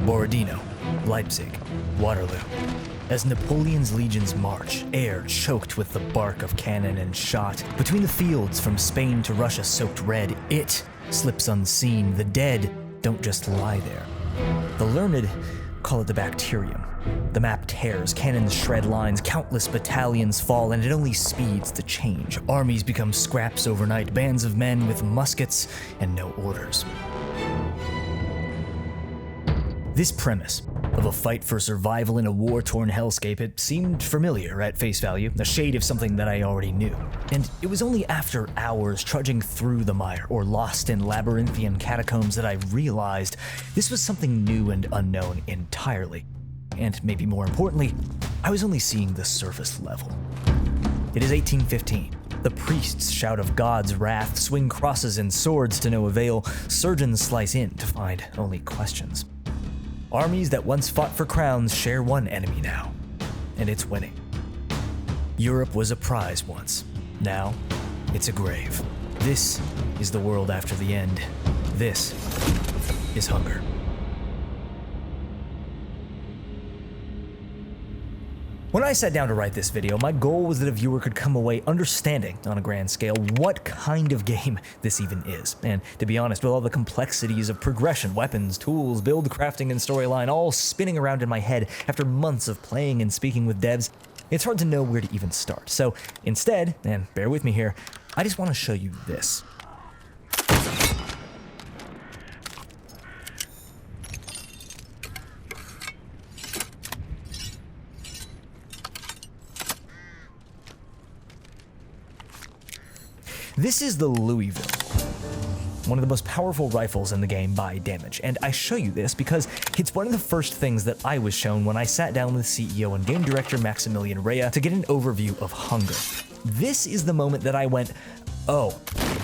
Borodino, Leipzig, Waterloo. As Napoleon's legions march, air choked with the bark of cannon and shot, between the fields from Spain to Russia soaked red, it slips unseen. The dead don't just lie there. The learned call it the bacterium. The map tears, cannons shred lines, countless battalions fall, and it only speeds the change. Armies become scraps overnight, bands of men with muskets and no orders. This premise of a fight for survival in a war-torn hellscape, it seemed familiar at face value, a shade of something that I already knew. And it was only after hours trudging through the mire or lost in labyrinthian catacombs that I realized this was something new and unknown entirely. And maybe more importantly, I was only seeing the surface level. It is 1815. The priests shout of God's wrath, swing crosses and swords to no avail, surgeons slice in to find only questions. Armies that once fought for crowns share one enemy now, and it's winning. Europe was a prize once. Now, it's a grave. This is the world after the end. This is hunger. When I sat down to write this video, my goal was that a viewer could come away understanding, on a grand scale, what kind of game this even is. And to be honest, with all the complexities of progression, weapons, tools, build, crafting, and storyline all spinning around in my head after months of playing and speaking with devs, it's hard to know where to even start. So instead, and bear with me here, I just want to show you this. This is the Louisville, one of the most powerful rifles in the game by damage, and I show you this because it's one of the first things that I was shown when I sat down with CEO and game director Maximilian Rea to get an overview of hunger. This is the moment that I went, oh,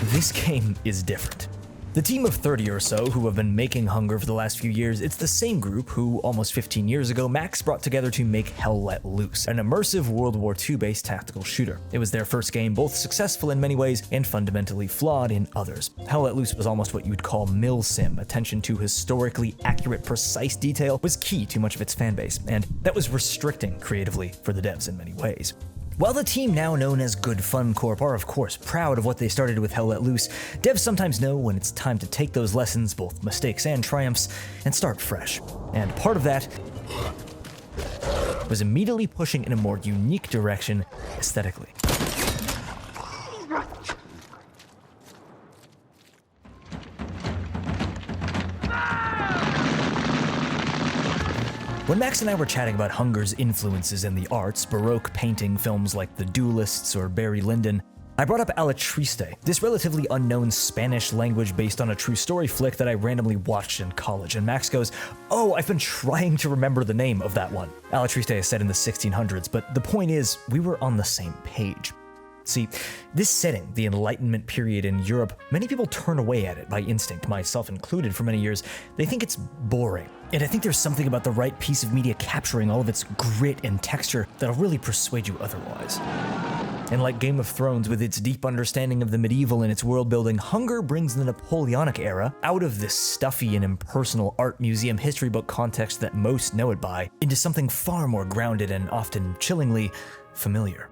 this game is different. The team of 30 or so who have been making Hunger for the last few years, it's the same group who, almost 15 years ago, Max brought together to make Hell Let Loose, an immersive World War II-based tactical shooter. It was their first game, both successful in many ways and fundamentally flawed in others. Hell Let Loose was almost what you would call milsim. Attention to historically accurate, precise detail was key to much of its fanbase, and that was restricting creatively for the devs in many ways. While the team now known as Good Fun Corp are of course proud of what they started with Hell Let Loose, devs sometimes know when it's time to take those lessons, both mistakes and triumphs, and start fresh. And part of that was immediately pushing in a more unique direction aesthetically. When Max and I were chatting about Hunger's influences in the arts, Baroque painting, films like The Duelists or Barry Lyndon, I brought up Alatriste, this relatively unknown Spanish language based on a true story flick that I randomly watched in college, and Max goes, oh, I've been trying to remember the name of that one. Alatriste is set in the 1600s, but the point is, we were on the same page. See, this setting, the Enlightenment period in Europe, many people turn away at it by instinct, myself included for many years. They think it's boring. And I think there's something about the right piece of media capturing all of its grit and texture that'll really persuade you otherwise. And like Game of Thrones, with its deep understanding of the medieval and its world building, Hunger brings the Napoleonic era out of this stuffy and impersonal art museum history book context that most know it by, into something far more grounded and often chillingly familiar.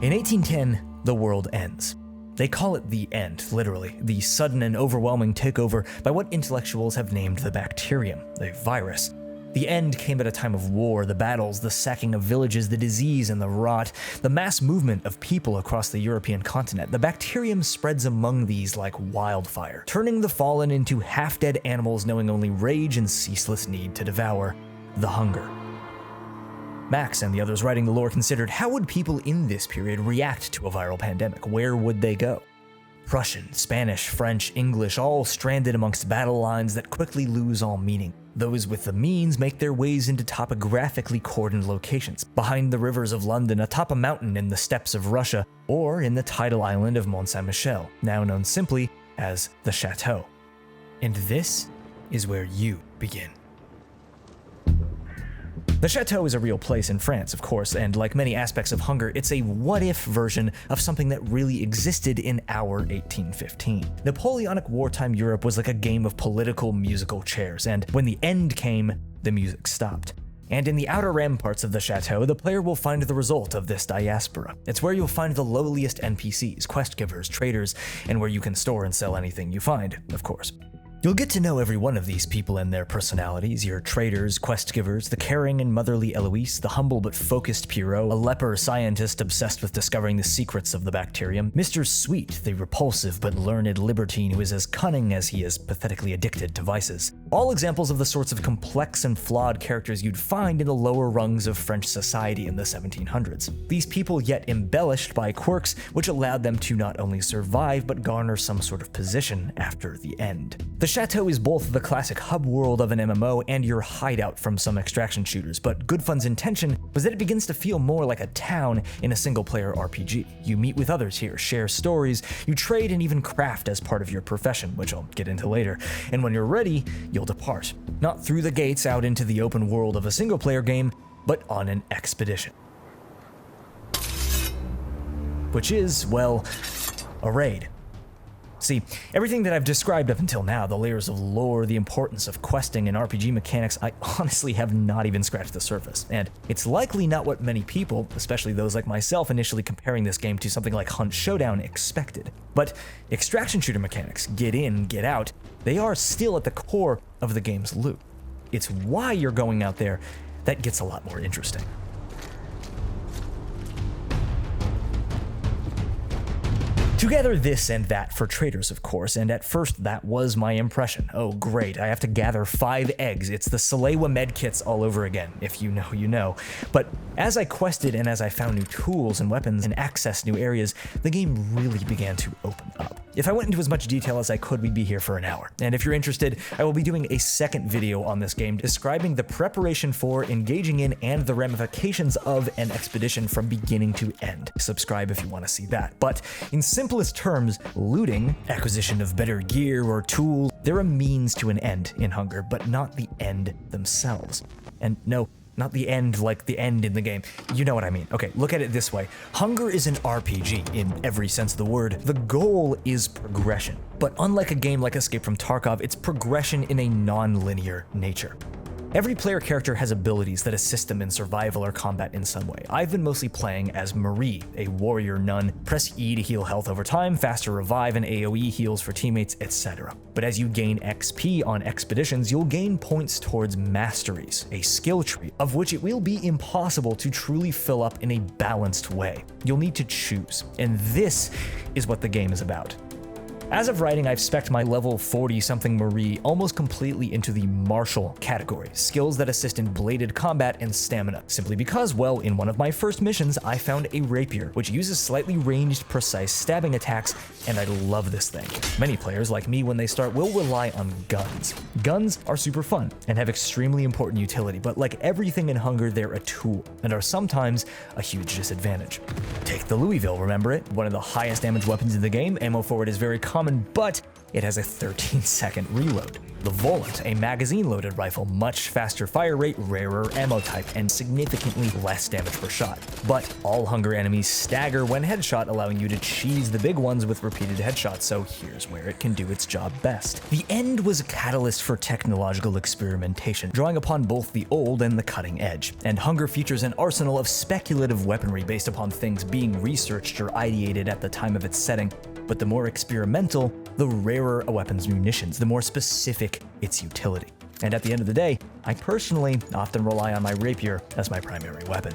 In 1810, the world ends. They call it the end, literally, the sudden and overwhelming takeover by what intellectuals have named the bacterium, the virus. The end came at a time of war, the battles, the sacking of villages, the disease and the rot, the mass movement of people across the European continent. The bacterium spreads among these like wildfire, turning the fallen into half-dead animals knowing only rage and ceaseless need to devour. The hunger. Max and the others writing the lore considered how would people in this period react to a viral pandemic? Where would they go? Prussian, Spanish, French, English, all stranded amongst battle lines that quickly lose all meaning. Those with the means make their ways into topographically cordoned locations, behind the rivers of London, atop a mountain in the steppes of Russia, or in the tidal island of Mont Saint-Michel, now known simply as the Chateau. And this is where you begin. The chateau is a real place in France, of course, and like many aspects of Hunger, it's a what-if version of something that really existed in our 1815. Napoleonic wartime Europe was like a game of political musical chairs, and when the end came, the music stopped. And in the outer ramparts of the chateau, the player will find the result of this diaspora. It's where you'll find the lowliest NPCs, quest givers, traders, and where you can store and sell anything you find, of course. You'll get to know every one of these people and their personalities, your traders, quest givers, the caring and motherly Eloise, the humble but focused Pierrot, a leper scientist obsessed with discovering the secrets of the bacterium, Mr. Sweet, the repulsive but learned libertine who is as cunning as he is pathetically addicted to vices. All examples of the sorts of complex and flawed characters you'd find in the lower rungs of French society in the 1700s. These people yet embellished by quirks which allowed them to not only survive but garner some sort of position after the end. The chateau is both the classic hub world of an MMO and your hideout from some extraction shooters, but Good Fun's intention was that it begins to feel more like a town in a single-player RPG. You meet with others here, share stories, you trade and even craft as part of your profession, which I'll get into later, and when you're ready, you'll depart. Not through the gates out into the open world of a single-player game, but on an expedition. Which is, well, a raid. See, everything that I've described up until now, the layers of lore, the importance of questing and RPG mechanics, I honestly have not even scratched the surface. And it's likely not what many people, especially those like myself initially comparing this game to something like Hunt Showdown, expected. But extraction shooter mechanics, get in, get out, they are still at the core of the game's loop. It's why you're going out there that gets a lot more interesting. Together this and that for traders, of course, and at first that was my impression. Oh great, I have to gather 5 eggs. It's the Salewa medkits all over again. If you know, you know. But as I quested and as I found new tools and weapons and accessed new areas, the game really began to open up. If I went into as much detail as I could, we'd be here for an hour. And if you're interested, I will be doing a second video on this game describing the preparation for, engaging in, and the ramifications of an expedition from beginning to end. Subscribe if you want to see that. But in simplest terms, looting, acquisition of better gear or tools, they're a means to an end in Hunger, but not the end themselves. And no, not the end like the end in the game. You know what I mean. Okay, look at it this way. Hunger is an RPG in every sense of the word. The goal is progression. But unlike a game like Escape from Tarkov, it's progression in a non-linear nature. Every player character has abilities that assist them in survival or combat in some way. I've been mostly playing as Marie, a warrior nun. Press E to heal health over time, faster revive, and AoE heals for teammates, etc. But as you gain XP on expeditions, you'll gain points towards masteries, a skill tree, of which it will be impossible to truly fill up in a balanced way. You'll need to choose, and this is what the game is about. As of writing, I've spec'd my level 40-something Marie almost completely into the martial category, skills that assist in bladed combat and stamina, simply because, well, in one of my first missions, I found a rapier, which uses slightly ranged, precise stabbing attacks, and I love this thing. Many players, like me when they start, will rely on guns. Guns are super fun and have extremely important utility, but like everything in Hunger, they're a tool, and are sometimes a huge disadvantage. Take the Louisville, remember it? One of the highest damage weapons in the game, ammo for it is very common, but it has a 13-second reload. The Volant, a magazine-loaded rifle, much faster fire rate, rarer ammo type, and significantly less damage per shot. But all Hunger enemies stagger when headshot, allowing you to cheese the big ones with repeated headshots, so here's where it can do its job best. The End was a catalyst for technological experimentation, drawing upon both the old and the cutting edge. And Hunger features an arsenal of speculative weaponry based upon things being researched or ideated at the time of its setting. But the more experimental, the rarer a weapon's munitions, the more specific its utility. And at the end of the day, I personally often rely on my rapier as my primary weapon.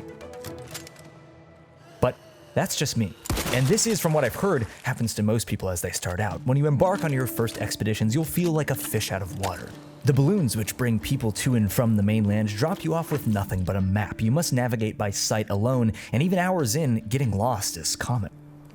But that's just me. And this is, from what I've heard, happens to most people as they start out. When you embark on your first expeditions, you'll feel like a fish out of water. The balloons which bring people to and from the mainland drop you off with nothing but a map. You must navigate by sight alone, and even hours in, getting lost is common.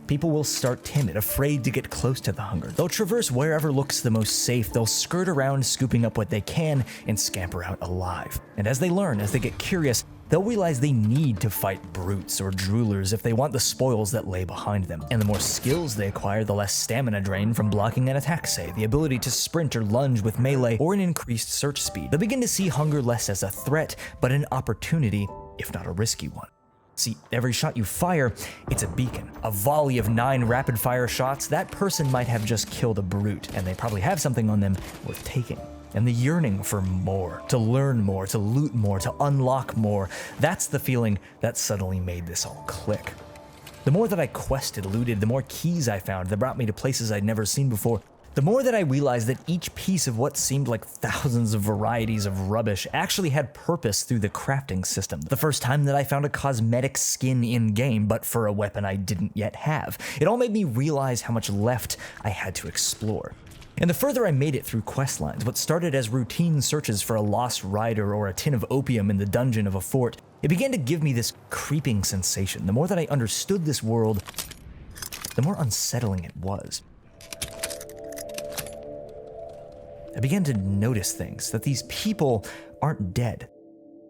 People will start timid, afraid to get close to the Hunger. They'll traverse wherever looks the most safe, they'll skirt around scooping up what they can, and scamper out alive. And as they learn, as they get curious, they'll realize they need to fight brutes or droolers if they want the spoils that lay behind them. And the more skills they acquire, the less stamina drain from blocking an attack, say, the ability to sprint or lunge with melee, or an increased search speed. They'll begin to see hunger less as a threat, but an opportunity, if not a risky one. See, every shot you fire, it's a beacon. A volley of 9 rapid-fire shots, that person might have just killed a brute, and they probably have something on them worth taking. And the yearning for more, to learn more, to loot more, to unlock more, that's the feeling that suddenly made this all click. The more that I quested, looted, the more keys I found that brought me to places I'd never seen before, the more that I realized that each piece of what seemed like thousands of varieties of rubbish actually had purpose through the crafting system. The first time that I found a cosmetic skin in-game, but for a weapon I didn't yet have. It all made me realize how much left I had to explore. And the further I made it through questlines, what started as routine searches for a lost rider or a tin of opium in the dungeon of a fort, it began to give me this creeping sensation. The more that I understood this world, the more unsettling it was. I began to notice things, that these people aren't dead.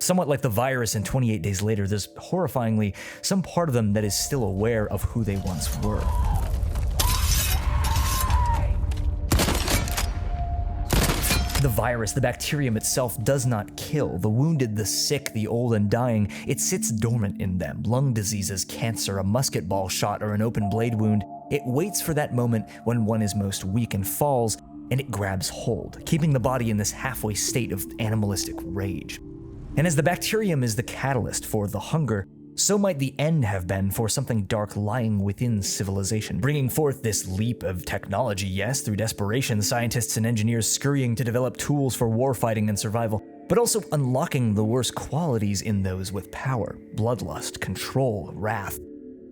Somewhat like the virus in 28 Days Later, there's horrifyingly some part of them that is still aware of who they once were. The virus, the bacterium itself, does not kill. The wounded, the sick, the old and dying, it sits dormant in them. Lung diseases, cancer, a musket ball shot, or an open blade wound. It waits for that moment when one is most weak and falls, and it grabs hold, keeping the body in this halfway state of animalistic rage. And as the bacterium is the catalyst for the hunger, so might the end have been for something dark lying within civilization, bringing forth this leap of technology, yes, through desperation, scientists and engineers scurrying to develop tools for warfighting and survival, but also unlocking the worst qualities in those with power, bloodlust, control, wrath.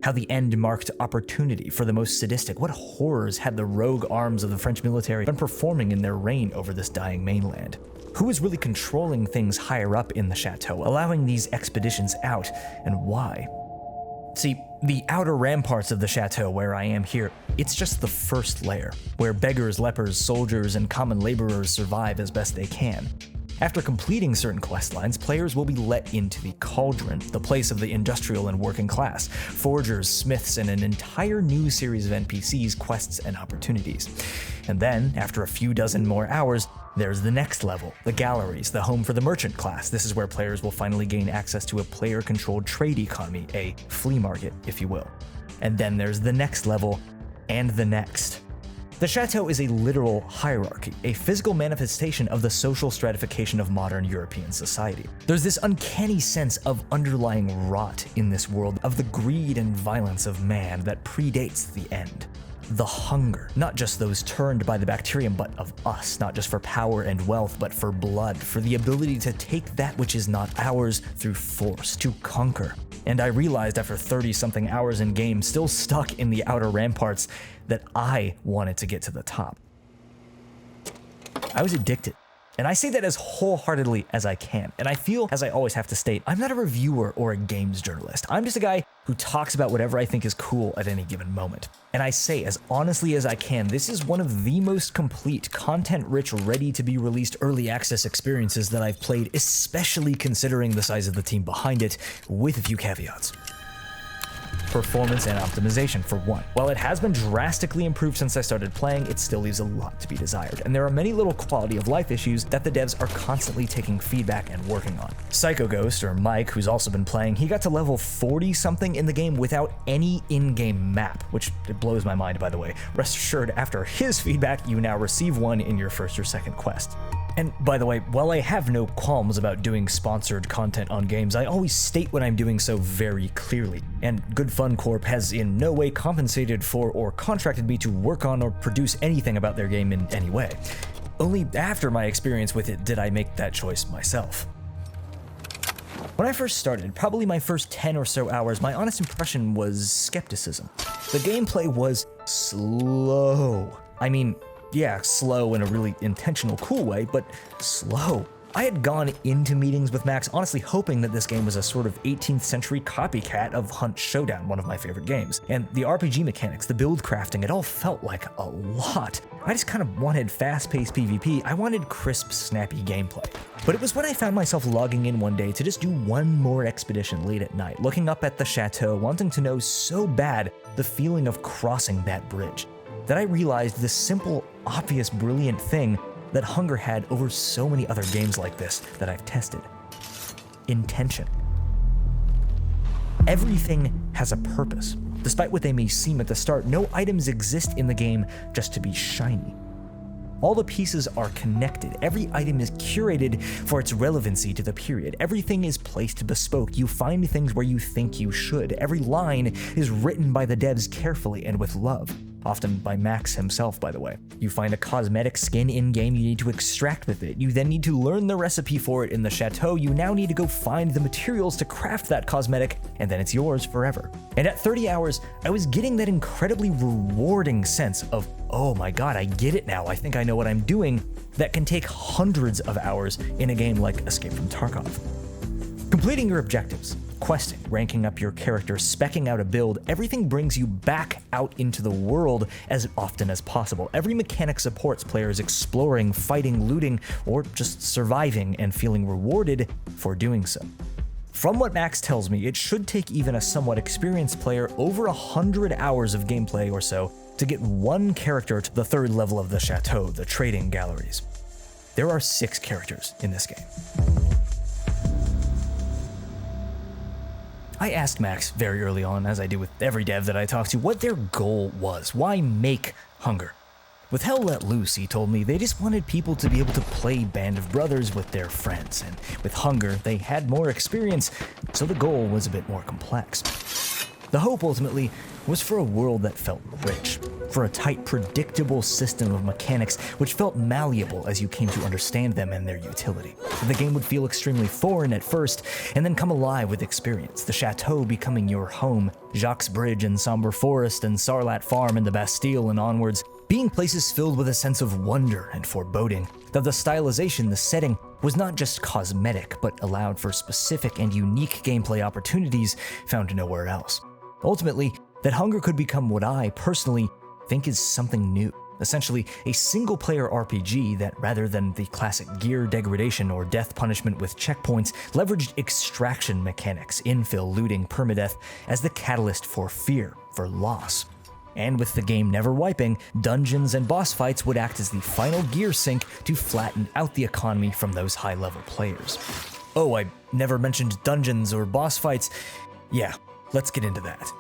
How the end marked opportunity for the most sadistic. What horrors had the rogue arms of the French military been performing in their reign over this dying mainland? Who was really controlling things higher up in the chateau, allowing these expeditions out, and why? See, the outer ramparts of the chateau where I am here, it's just the first layer, where beggars, lepers, soldiers, and common laborers survive as best they can. After completing certain questlines, players will be let into the Cauldron, the place of the industrial and working class, forgers, smiths, and an entire new series of NPCs, quests, and opportunities. And then, after a few dozen more hours, there's the next level, the galleries, the home for the merchant class. This is where players will finally gain access to a player-controlled trade economy, a flea market, if you will. And then there's the next level, and the next. The chateau is a literal hierarchy, a physical manifestation of the social stratification of modern European society. There's this uncanny sense of underlying rot in this world, of the greed and violence of man that predates the end. The hunger, not just those turned by the bacterium, but of us, not just for power and wealth, but for blood, for the ability to take that which is not ours through force, to conquer. And I realized after 30-something hours in game, still stuck in the outer ramparts, that I wanted to get to the top. I was addicted. And I say that as wholeheartedly as I can. And I feel, as I always have to state, I'm not a reviewer or a games journalist. I'm just a guy who talks about whatever I think is cool at any given moment. And I say as honestly as I can, this is one of the most complete, content-rich, ready-to-be-released early access experiences that I've played, especially considering the size of the team behind it, with a few caveats. Performance and optimization, for one. While it has been drastically improved since I started playing, it still leaves a lot to be desired, and there are many little quality of life issues that the devs are constantly taking feedback and working on. Psycho Ghost, or Mike, who's also been playing, he got to level 40-something in the game without any in-game map, which it blows my mind, by the way. Rest assured, after his feedback, you now receive one in your first or second quest. And by the way, while I have no qualms about doing sponsored content on games, I always state when I'm doing so very clearly, and Good Fun Corp has in no way compensated for or contracted me to work on or produce anything about their game in any way. Only after my experience with it did I make that choice myself. When I first started, probably my first 10 or so hours, my honest impression was skepticism. The gameplay was slow. I mean, yeah, slow in a really intentional, cool way, but slow. I had gone into meetings with Max honestly hoping that this game was a sort of 18th century copycat of Hunt Showdown, one of my favorite games. And the RPG mechanics, the build crafting, it all felt like a lot. I just kind of wanted fast-paced PvP, I wanted crisp, snappy gameplay. But it was when I found myself logging in one day to just do one more expedition late at night, looking up at the chateau, wanting to know so bad the feeling of crossing that bridge, that I realized the simple, obvious, brilliant thing that Hunger had over so many other games like this that I've tested. Intention. Everything has a purpose. Despite what they may seem at the start, no items exist in the game just to be shiny. All the pieces are connected. Every item is curated for its relevancy to the period. Everything is placed bespoke. You find things where you think you should. Every line is written by the devs carefully and with love. Often by Max himself, by the way. You find a cosmetic skin in-game you need to extract with it. You then need to learn the recipe for it in the chateau. You now need to go find the materials to craft that cosmetic, and then it's yours forever. And at 30 hours, I was getting that incredibly rewarding sense of, oh my god, I get it now, I think I know what I'm doing, that can take hundreds of hours in a game like Escape from Tarkov. Completing your objectives, questing, ranking up your character, speccing out a build, everything brings you back out into the world as often as possible. Every mechanic supports players exploring, fighting, looting, or just surviving and feeling rewarded for doing so. From what Max tells me, it should take even a somewhat experienced player over 100 hours of gameplay or so to get one character to the third level of the chateau, the trading galleries. There are 6 characters in this game. I asked Max very early on, as I do with every dev that I talk to, what their goal was. Why make Hunger? With Hell Let Loose, he told me, they just wanted people to be able to play Band of Brothers with their friends, and with Hunger, they had more experience, so the goal was a bit more complex. The hope, ultimately, was for a world that felt rich, for a tight, predictable system of mechanics which felt malleable as you came to understand them and their utility. The game would feel extremely foreign at first, and then come alive with experience, the chateau becoming your home, Jacques Bridge and Somber Forest and Sarlat Farm and the Bastille and onwards, being places filled with a sense of wonder and foreboding, that the stylization, the setting, was not just cosmetic, but allowed for specific and unique gameplay opportunities found nowhere else. Ultimately, that Hunger could become what I, personally, think is something new. Essentially, a single-player RPG that, rather than the classic gear degradation or death punishment with checkpoints, leveraged extraction mechanics, infill, looting, permadeath as the catalyst for fear, for loss. And with the game never wiping, dungeons and boss fights would act as the final gear sink to flatten out the economy from those high-level players. Oh, I never mentioned dungeons or boss fights. Yeah, let's get into that.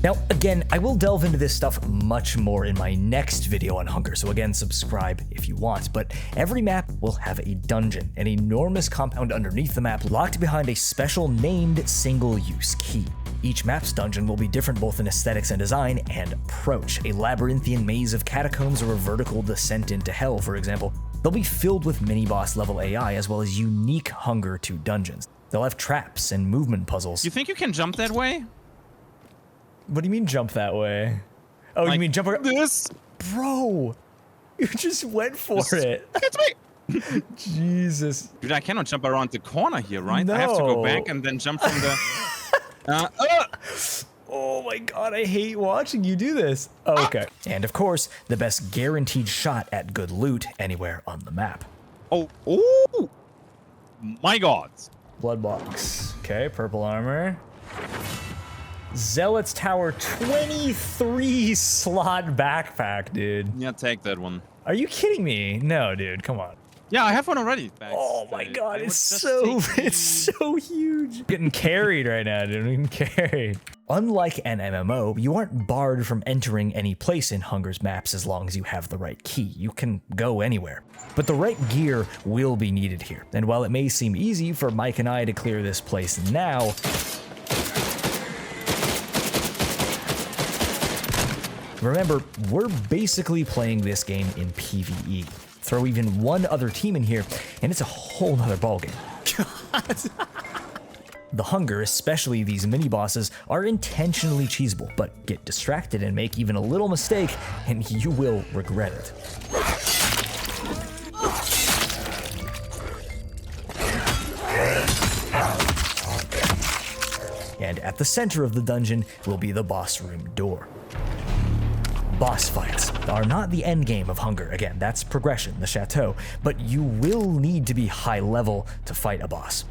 Now, again, I will delve into this stuff much more in my next video on Hunger, so again, subscribe if you want, but every map will have a dungeon, an enormous compound underneath the map locked behind a special named single-use key. Each map's dungeon will be different both in aesthetics and design and approach. A labyrinthian maze of catacombs or a vertical descent into hell, for example. They'll be filled with mini-boss level AI as well as unique Hunger to dungeons. They'll have traps and movement puzzles. You think you can jump that way? What do you mean jump that way? Oh, like, you mean jump around this? Bro, you just went for it. It's me. Jesus. Dude, I cannot jump around the corner here, right? No. I have to go back and then jump from the... Oh my god, I hate watching you do this. Oh, okay. And of course, the best guaranteed shot at good loot anywhere on the map. Oh, my god. Blood box. Okay, purple armor. Zealot's Tower 23 slot backpack, dude. Yeah, take that one. Are you kidding me? No, dude, come on. Yeah, I have one already. Oh my god, it's so huge. Getting carried right now, dude. I'm getting carried. Unlike an MMO, you aren't barred from entering any place in Hunger's maps as long as you have the right key. You can go anywhere. But the right gear will be needed here. And while it may seem easy for Mike and I to clear this place now, remember, we're basically playing this game in PvE. Throw even one other team in here, and it's a whole nother ballgame. The Hunger, especially these mini-bosses, are intentionally cheesable, but get distracted and make even a little mistake, and you will regret it. and at the center of the dungeon will be the boss room door. Boss fights are not the end game of Hunger. Again, that's progression, the chateau, but you will need to be high level to fight a boss.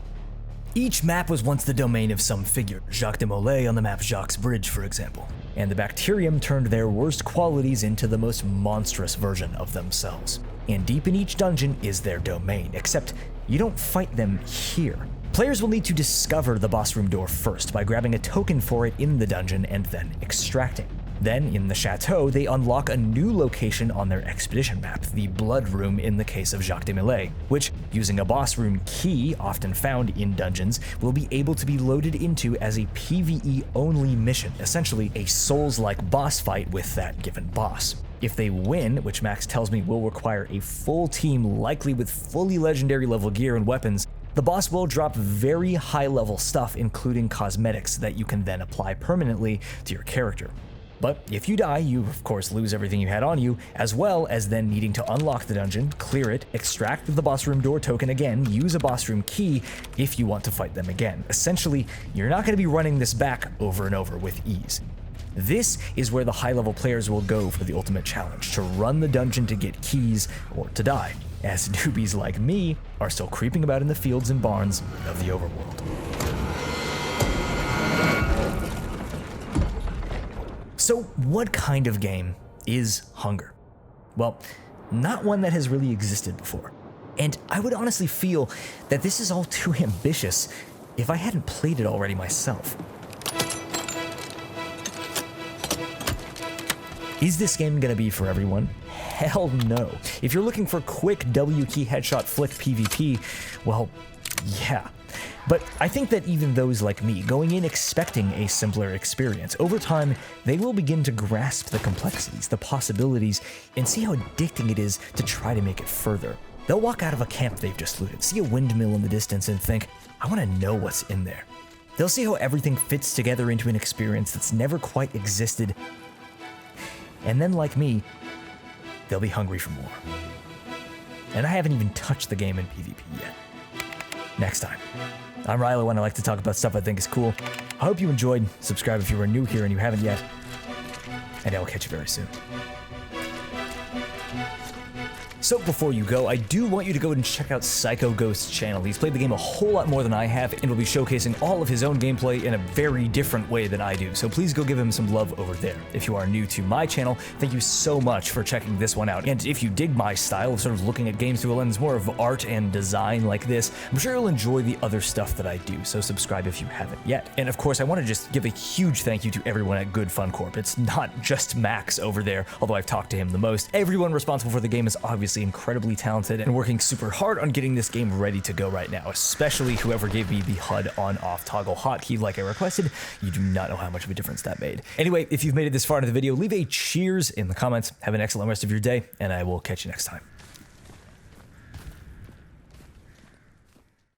Each map was once the domain of some figure, Jacques de Molay on the map Jacques' Bridge, for example, and the bacterium turned their worst qualities into the most monstrous version of themselves. And deep in each dungeon is their domain, except you don't fight them here. Players will need to discover the boss room door first by grabbing a token for it in the dungeon and then extracting. Then, in the chateau, they unlock a new location on their expedition map, the Blood Room in the case of Jacques de Molay, which, using a boss room key often found in dungeons, will be able to be loaded into as a PvE-only mission, essentially a Souls-like boss fight with that given boss. If they win, which Max tells me will require a full team likely with fully legendary level gear and weapons, the boss will drop very high-level stuff, including cosmetics that you can then apply permanently to your character. But if you die, you of course lose everything you had on you, as well as then needing to unlock the dungeon, clear it, extract the boss room door token again, use a boss room key if you want to fight them again. Essentially, you're not going to be running this back over and over with ease. This is where the high-level players will go for the ultimate challenge, to run the dungeon to get keys or to die, as newbies like me are still creeping about in the fields and barns of the overworld. So what kind of game is Hunger? Well, not one that has really existed before. And I would honestly feel that this is all too ambitious if I hadn't played it already myself. Is this game gonna be for everyone? Hell no. If you're looking for quick W key headshot flick PvP, well, yeah. But I think that even those like me, going in expecting a simpler experience, over time, they will begin to grasp the complexities, the possibilities, and see how addicting it is to try to make it further. They'll walk out of a camp they've just looted, see a windmill in the distance and think, I want to know what's in there. They'll see how everything fits together into an experience that's never quite existed. And then, like me, they'll be hungry for more. And I haven't even touched the game in PvP yet. Next time. I'm Riloe and I like to talk about stuff I think is cool. I hope you enjoyed. Subscribe if you are new here and you haven't yet. And I will catch you very soon. So before you go, I do want you to go and check out Psycho Ghost's channel. He's played the game a whole lot more than I have and will be showcasing all of his own gameplay in a very different way than I do. So please go give him some love over there. If you are new to my channel, thank you so much for checking this one out. And if you dig my style of sort of looking at games through a lens more of art and design like this, I'm sure you'll enjoy the other stuff that I do. So subscribe if you haven't yet. And of course, I want to just give a huge thank you to everyone at Good Fun Corp. It's not just Max over there, although I've talked to him the most. Everyone responsible for the game is obviously incredibly talented and working super hard on getting this game ready to go right now, especially whoever gave me the HUD on-off toggle hotkey like I requested. You do not know how much of a difference that made. Anyway, if you've made it this far into the video, leave a cheers in the comments. Have an excellent rest of your day, and I will catch you next time.